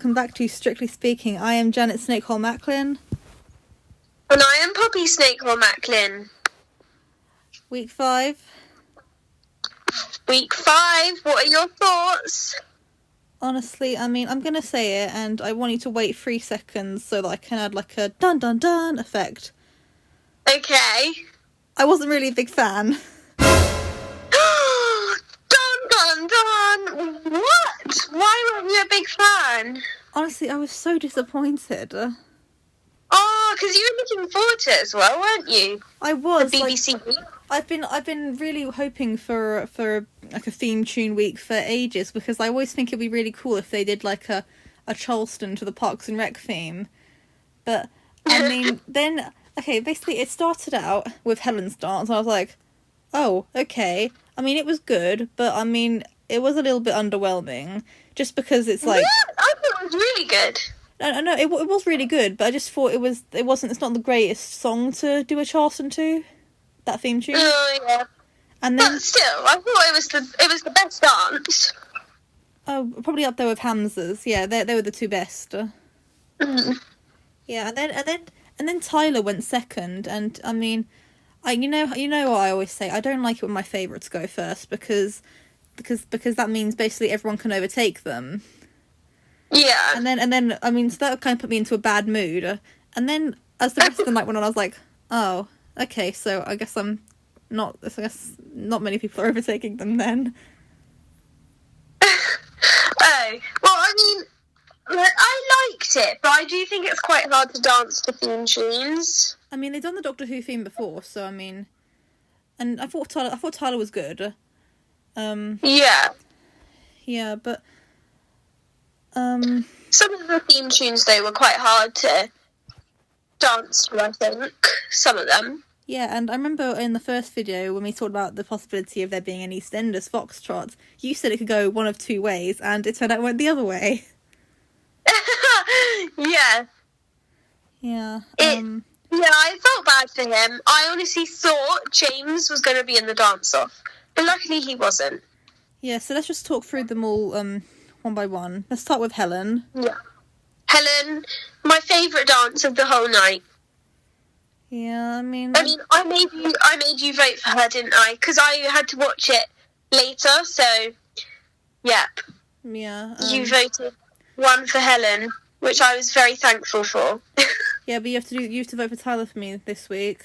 Welcome back to Strictly Speaking. I am Janet Snakehole-Macklin. And I am Poppy Snakehole-Macklin. Week 5. Week 5, what are your thoughts? Honestly, I mean, I'm going to say it, and I want you to wait 3 seconds so that I can add like a dun-dun-dun effect. Okay. I wasn't really a big fan. Dun-dun-dun! What? Why weren't you a big fan? Honestly, I was so disappointed. Oh, because you were looking forward to it as well, weren't you? I was. The BBC week. I've been really hoping for like a theme tune week for ages, because I always think it'd be really cool if they did like a Charleston to the Parks and Rec theme. But I mean, then basically it started out with Helen's dance, and I was like, oh, okay. I mean, it was good, but I mean, it was a little bit underwhelming, just because it's like. Yeah, I thought it was really good. No, it was really good, but I just thought it's not the greatest song to do a Charleston to. That theme tune. Oh yeah. And then, but still, I thought it was the best dance. Oh, probably up there with Hamza's. Yeah, they were the two best. Mm. Yeah, and then Tyler went second, and I mean, you know what I always say. I don't like it when my favourites go first, because that means basically everyone can overtake them. Yeah. And then I mean, so that kind of put me into a bad mood. And then as the rest of the night went on, I was like, oh. Okay, so I guess not many people are overtaking them then. Oh, well, I mean, I liked it, but I do think it's quite hard to dance to theme tunes. I mean, they've done the Doctor Who theme before, so I mean, and I thought Tyler was good. Yeah. Yeah, but some of the theme tunes though were quite hard to dance to, I think. Some of them. Yeah, and I remember in the first video when we talked about the possibility of there being an EastEnders foxtrot, you said it could go one of 2 ways, and it turned out it went the other way. Yeah. Yeah. Yeah, I felt bad for him. I honestly thought James was going to be in the dance-off, but luckily he wasn't. Yeah, so let's just talk through them all one by one. Let's start with Helen. Yeah. Helen, my favourite dance of the whole night. Yeah, I mean, I made you vote for her, didn't I? Because I had to watch it later, so yeah. Yeah. You voted 1 for Helen, which I was very thankful for. Yeah, but you have to vote for Tyler for me this week.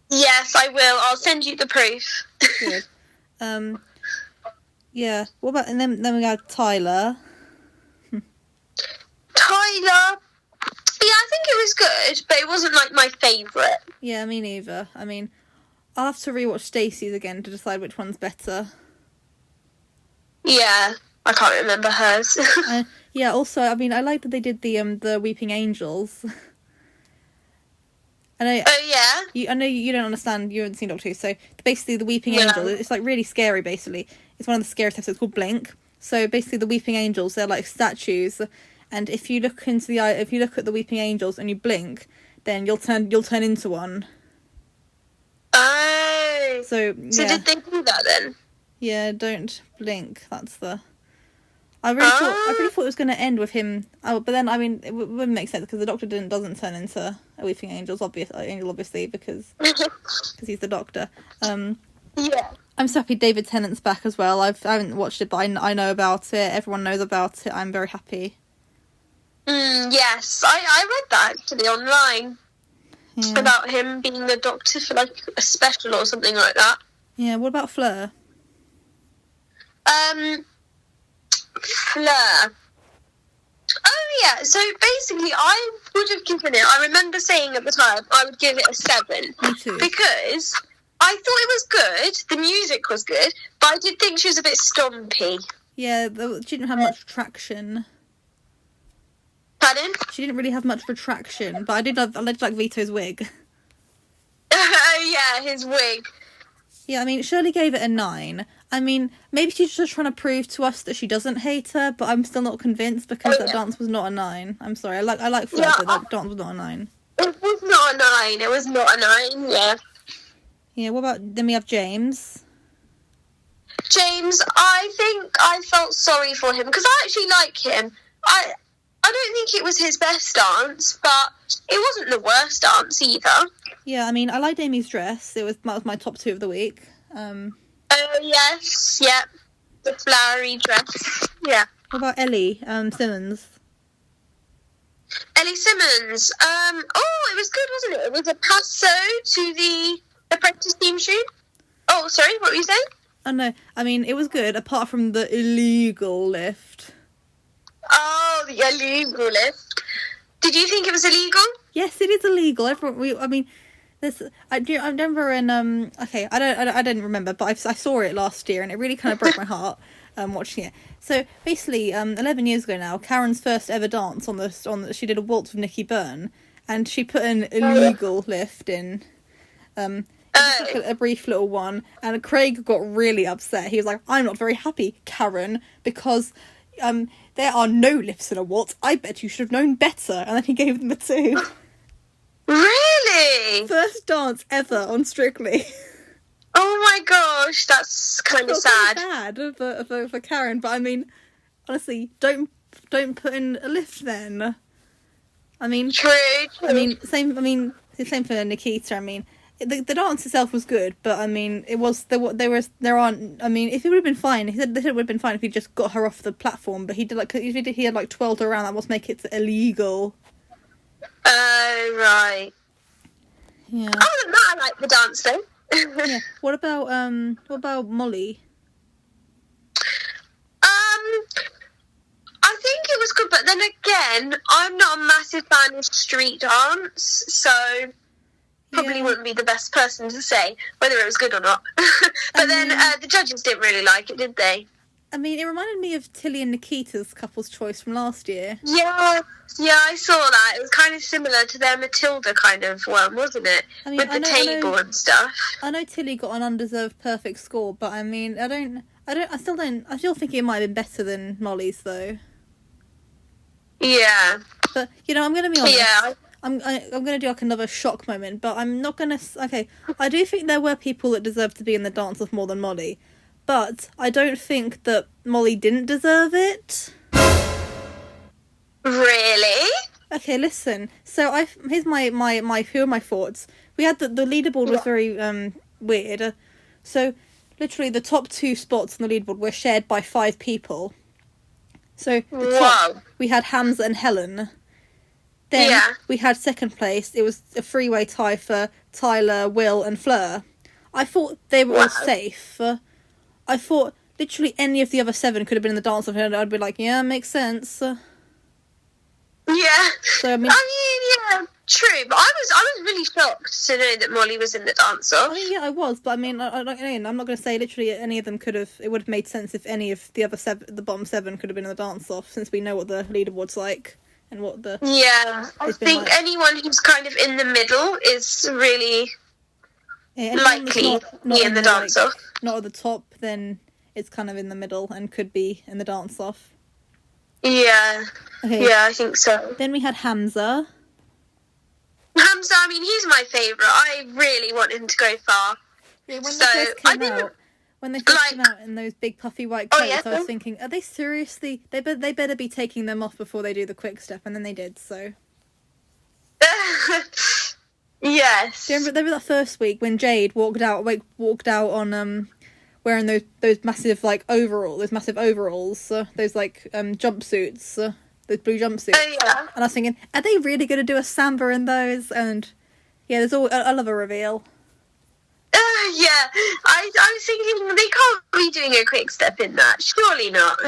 Yes, I will. I'll send you the proof. Good. Yeah. What about, and then we got Tyler. Tyler. Yeah, I think it was good, but it wasn't like my favourite. Yeah, me neither. I mean, I'll have to rewatch Stacey's again to decide which one's better. Yeah, I can't remember hers. Yeah, also, I mean, I like that they did the Weeping Angels. Oh yeah. I know you don't understand. You haven't seen Doctor Who, so basically the Weeping Angel. It's like really scary. Basically, it's one of the scariest episodes called Blink. So basically, the Weeping Angels, they're like statues. And if you look at the Weeping Angels and you blink, then you'll turn into one. Oh. So did they do that then? Yeah, don't blink. That's the. I really thought it was going to end with him. Oh, but then I mean, it wouldn't make sense because the Doctor doesn't turn into a Weeping Angel, obviously, because he's the Doctor. Yeah. I'm so happy David Tennant's back as well. I haven't watched it, but I know about it. Everyone knows about it. I'm very happy. Yes, I read that actually online about him being the Doctor for like a special or something like that. Yeah, what about Fleur? Fleur. Oh yeah, so basically I would have given it, I remember saying at the time, I would give it a 7. Me too. Because I thought it was good, the music was good, but I did think she was a bit stompy. Yeah, she didn't have much traction. Pardon? She didn't really have much retraction, but I did like Vito's wig. Yeah, his wig. Yeah, I mean, Shirley gave it a 9. I mean, maybe she's just trying to prove to us that she doesn't hate her, but I'm still not convinced because that dance was not a 9. I'm sorry, I like Fleur, but that dance was not a 9. It was not a 9. It was not a 9. Yeah. Yeah. What about then we have James? James, I think I felt sorry for him because I actually like him. I think it was his best dance, but it wasn't the worst dance either. Yeah, I mean, I liked Amy's dress. That was my top 2 of the week. Oh, yes, yeah. The flowery dress, yeah. What about Ellie Simmons? Ellie Simmons. It was good, wasn't it? It was a passo to the Apprentice theme tune. Oh, sorry, what were you saying? Oh, no. I mean, it was good, apart from the illegal lift. Oh, the illegal lift. Did you think it was illegal? Yes, it is illegal. I remember in I didn't remember, but I saw it last year, and it really kind of broke my heart watching it. So basically, 11 years ago now, Karen's first ever dance she did a waltz with Nikki Byrne, and she put an illegal lift in. A brief little one, and Craig got really upset. He was like, "I'm not very happy, Karen, because there are no lifts in a waltz. I bet you should have known better." And then he gave them a 2. Really? First dance ever on Strictly. Oh my gosh, that's kind of sad. Kind of bad for Karen, but I mean, honestly, don't put in a lift then. I mean, true. I mean, same for Nikita. I mean, the dance itself was good, but I mean, it was there aren't. I mean, if it would have been fine, he said it would have been fine if he just got her off the platform, but he had like 12 around. That must make it illegal. Oh, right. Yeah. Other than that, I like the dance though. Yeah. What about Molly? I think it was good, but then again, I'm not a massive fan of street dance, so probably wouldn't be the best person to say whether it was good or not. But then the judges didn't really like it, did they? I mean, it reminded me of Tilly and Nikita's couple's choice from last year. Yeah, I saw that. It was kind of similar to their Matilda kind of one, wasn't it? I mean, with the table and stuff. I know Tilly got an undeserved perfect score, but I mean, I still think it might have been better than Molly's though. Yeah. But I'm going to be honest. Yeah. I'm going to do like another shock moment, but I'm not going to. Okay, I do think there were people that deserved to be in the dance-off more than Molly, but I don't think that Molly didn't deserve it. Really? Okay, listen. So here's my thoughts. We had the leaderboard was very weird. So literally the top 2 spots on the leaderboard were shared by 5 people. So the top, we had Hamza and Helen. Then we had second place. It was a 3-way tie for Tyler, Will, and Fleur. I thought they were all safe. I thought literally any of the other 7 could have been in the dance off, and I'd be like, yeah, makes sense. Yeah. So I mean, yeah, true. But I was really shocked to know that Molly was in the dance off. I mean, yeah, I was, but I mean, I'm not going to say literally any of them could have. It would have made sense if any of the other the bottom 7 could have been in the dance off, since we know what the leaderboard's like and what the. Yeah, I think anyone who's kind of in the middle is really likely to be in the dance off. Not at the top, then it's kind of in the middle and could be in the dance off. Yeah. Okay. Yeah, I think so. Then we had Hamza. Hamza, I mean, he's my favourite. I really want him to go far. Yeah, when they first came out in those big puffy white coats, I was thinking, are they seriously? They better be taking them off before they do the quick step, and then they did. So. Yes. Do you remember that first week when Jade walked out on wearing those massive overalls, those jumpsuits, those blue jumpsuits. Oh yeah. And I was thinking, are they really going to do a samba in those? And yeah, I love a reveal. Yeah, I was thinking they can't be doing a quick step in that. Surely not.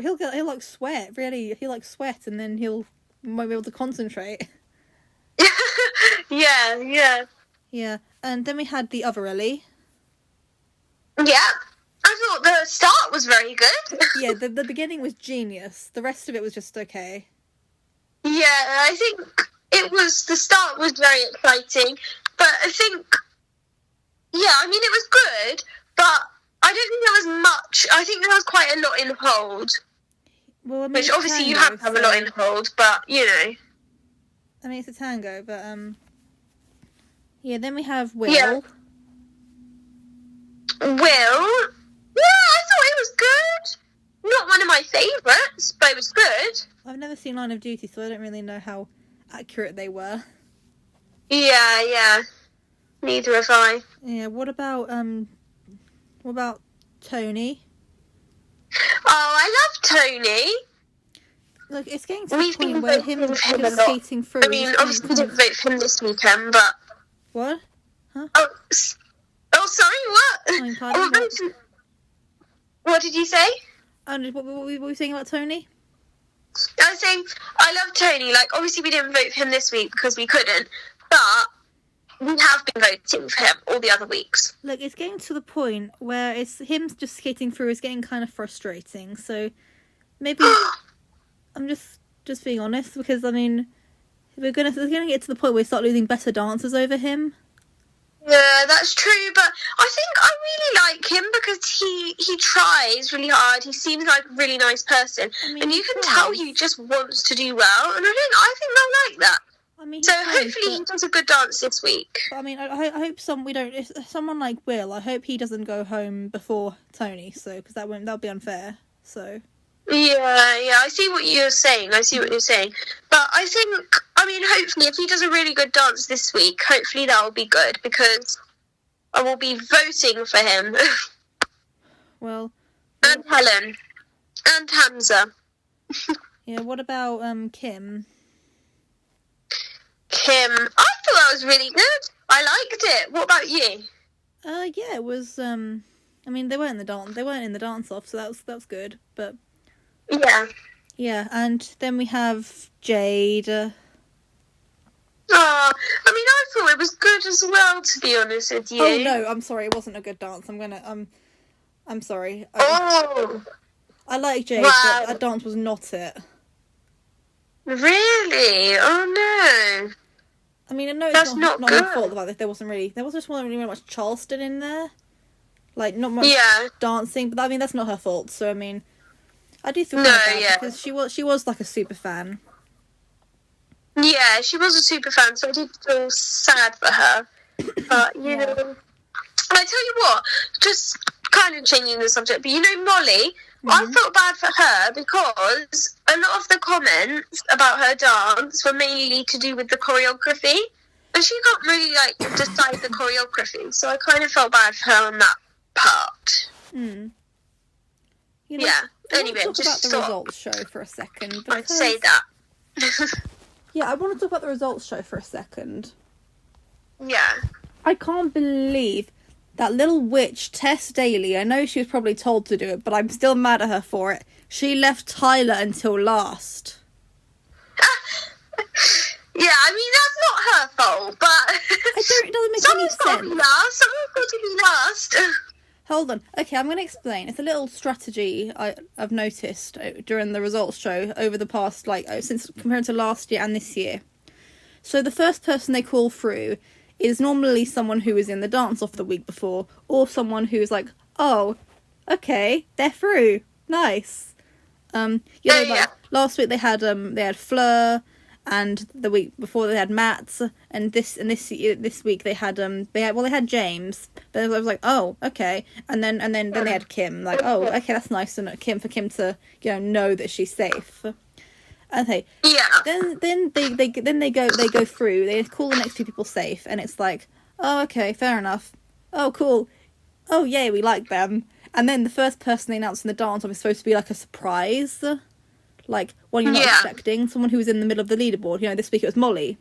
He'll sweat. Really, he'll sweat, and then won't be able to concentrate. Yeah. Yeah, and then we had the other Ellie. Yeah, I thought the start was very good. Yeah, the beginning was genius. The rest of it was just okay. Yeah, I think the start was very exciting, but I think, I mean, it was good, but I don't think there was much. I think there was quite a lot in hold. Well, I mean, which obviously you have to have a lot in hold, but, I mean, it's a tango, but, yeah, then we have Will. Yeah. Will? Yeah, I thought it was good. Not one of my favourites, but it was good. I've never seen Line of Duty, so I don't really know how accurate they were. Yeah. Neither have I. Yeah, what about Tony? Oh, I love Tony. Look, it's getting to We've the point been where voting him for him a just lot. skating through. I mean, obviously we didn't vote for him this weekend, but... What? Oh, sorry, what? I'm pardon, What did you say? And what were we saying about Tony? I was saying, I love Tony. Like, obviously we didn't vote for him this week because we couldn't, but we have been voting for him all the other weeks. Look, it's getting to the point where it's him just skating through is getting kind of frustrating. So maybe I'm just being honest, because I mean, we're gonna get to the point where we start losing better dancers over him. Yeah, that's true, but I think I really like him because he tries really hard. He seems like a really nice person, I mean, and you can tries. tell he just wants to do well. And I think they'll like that. I mean, So tries, hopefully he does a good dance this week. But I mean, I hope if someone like Will, I hope he doesn't go home before Tony. So because that'll be unfair. So. Yeah, I see what you're saying. But I think, I mean, hopefully, if he does a really good dance this week, hopefully that will be good, because I will be voting for him. Well. And Helen. And Hamza. Yeah, what about Kim? Kim. I thought that was really good. I liked it. What about you? Yeah, it was. I mean, they weren't in the dance off, so that was good. But Yeah. yeah, and then we have Jade. Oh, I mean, I thought it was good as well, to be honest with you. Oh no, I'm sorry, it wasn't a good dance. I'm sorry. I like Jade, Wow. but that dance was not it. Really? Oh no. I mean, I know That's it's not not her good. fault about this. There wasn't really much Charleston in there. Like, not much Yeah. dancing, but I mean, that's not her fault. So, I mean, I do feel No, bad yeah. because she was like a super fan. Yeah, she was a super fan, so I did feel sad for her. But, you Yeah. know, I tell you what, just kind of changing the subject, but you know Molly, I felt bad for her because a lot of the comments about her dance were mainly to do with the choreography, and she can't really, like, decide the choreography, so I kind of felt bad for her on that part. You know, Yeah, I anyway, want to talk about just the thought results show for a second. I'd say that. Yeah, I want to talk about the results show for a second. Yeah. I can't believe that little witch, Tess Daly, I know she was probably told to do it, but I'm still mad at her for it. She left Tyler until last. Yeah, I mean, that's not her fault, but... It doesn't make any Someone's got to be sense. last. Someone's got to be last. Hold on. Okay, I'm going to explain. It's a little strategy I've noticed during the results show over the past, since compared to last year and this year. So the first person they call through is normally someone who was in the dance-off the week before, or someone who's like, oh, okay, they're through. Nice. Last week they had Fleur, and the week before they had Matt, and this week they had James. But I was like, oh, okay, and then they had Kim. Like, oh, okay, that's nice, and Kim to know that she's safe. Okay. Yeah. Then they go through. They call the next two people safe, and it's like, oh, okay, fair enough. Oh, cool. Oh, yay, we like them. And then the first person they announced in the dance off is supposed to be like a surprise, like one you're not expecting. Someone who was in the middle of the leaderboard. This week it was Molly.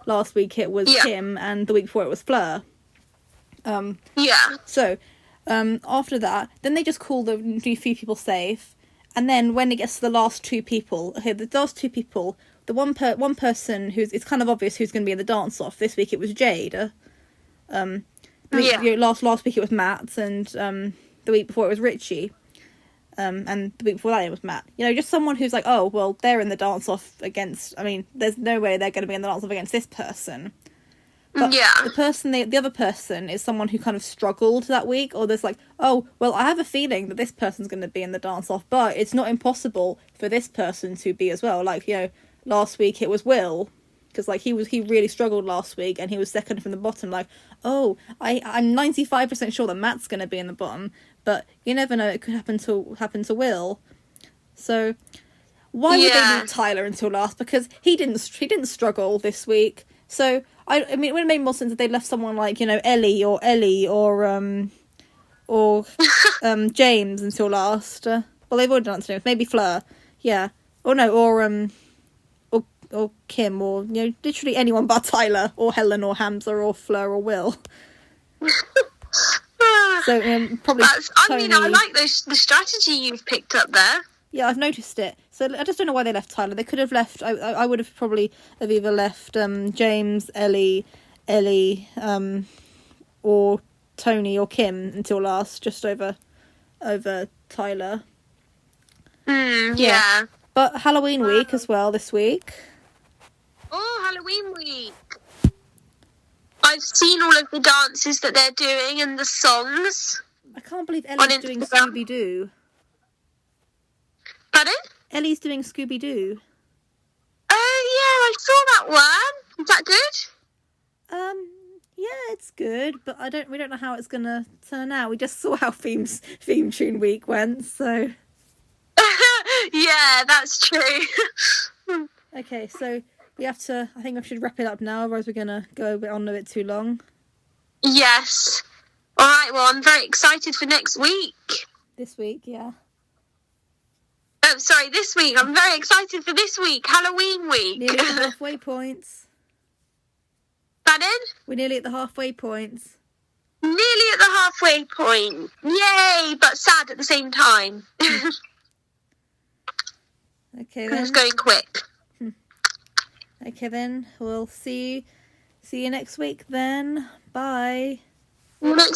Last week it was Kim, and the week before it was Fleur. So, after that, then they just call the few people safe. And then when it gets to the last two people, the last two people, the one person it's kind of obvious who's going to be in the dance-off. This week it was Jade. Last week it was Matt, and the week before it was Richie. And the week before that it was Matt. Just someone who's like, oh, well, they're in the dance-off against... I mean, there's no way they're going to be in the dance-off against this person. But the other person is someone who kind of struggled that week, or there's like, oh, well, I have a feeling that this person's going to be in the dance-off, but it's not impossible for this person to be as well. Like, last week it was Will, because like he really struggled last week, and he was second from the bottom. Like, oh, I'm 95% sure that Matt's going to be in the bottom, but you never know, it could happen to Will. So why would they Yeah. leave Tyler until last? Because he didn't struggle this week. So I mean, it would have made more sense if they left someone like, you know, Ellie or James until last. Well, they've already done it. Maybe Fleur, yeah, or no, or Kim, or, you know, literally anyone but Tyler or Helen or Hamza or Fleur or Will. So probably Tony. I like the strategy you've picked up there. Yeah, I've noticed it. So I just don't know why they left Tyler. They could have left. I would have probably have either left James, Ellie, or Tony or Kim until last, just over Tyler. Yeah. But Halloween week as well this week. Oh, Halloween week. I've seen all of the dances that they're doing and the songs. I can't believe Ellie's doing Scooby Doo. Pardon? Ellie's doing Scooby Doo. Oh yeah, I saw that one. Is that good? Yeah, it's good, but we don't know how it's gonna turn out. We just saw how theme tune week went, so. Yeah, that's true. Okay, so we have to. I think I should wrap it up now, otherwise we're gonna go on a bit too long. Yes. All right. Well, I'm very excited for next week. This week, yeah. Oh, sorry, this week. I'm very excited for this week, Halloween week. Nearly at the halfway points. Pardon? We're nearly at the halfway points. Nearly at the halfway point. Yay, but sad at the same time. Okay, then. It's going quick. Okay, then. We'll see you next week then. Bye. Next